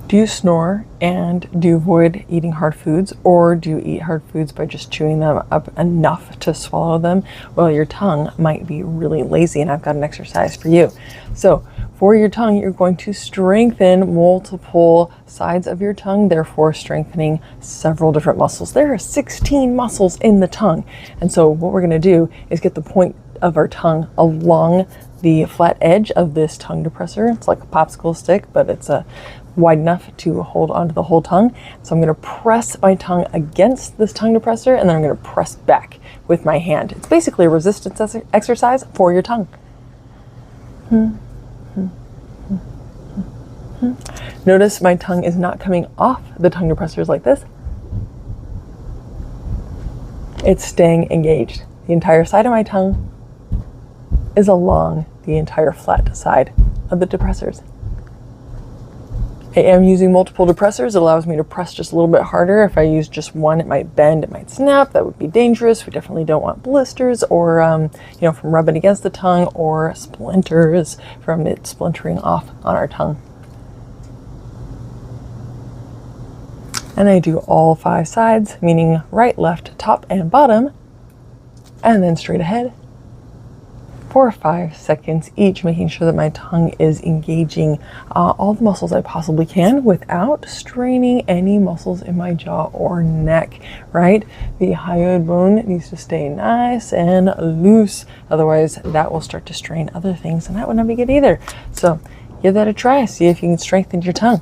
Do you snore, and do you avoid eating hard foods, or do you eat hard foods by just chewing them up enough to swallow them? Well, your tongue might be really lazy, and I've got an exercise for you. So for your tongue, you're going to strengthen multiple sides of your tongue, therefore strengthening several different muscles. There are 16 muscles in the tongue. And so what we're going to do is get the point of our tongue along the flat edge of this tongue depressor. It's like a popsicle stick, but it's wide enough to hold onto the whole tongue. So I'm going to press my tongue against this tongue depressor, and then I'm going to press back with my hand. It's basically a resistance exercise for your tongue. Notice my tongue is not coming off the tongue depressors like this. It's staying engaged. The entire side of my tongue is along the entire flat side of the depressors. I am using multiple depressors. It allows me to press just a little bit harder. If I use just one, it might bend, it might snap. That would be dangerous. We definitely don't want blisters or, from rubbing against the tongue, or splinters from it splintering off on our tongue. And I do all 5 sides, meaning right, left, top, and bottom, and then straight ahead for 5 seconds each, making sure that my tongue is engaging all the muscles I possibly can without straining any muscles in my jaw or neck, right? The hyoid bone needs to stay nice and loose. Otherwise, that will start to strain other things, and that would not be good either. So give that a try. See if you can strengthen your tongue.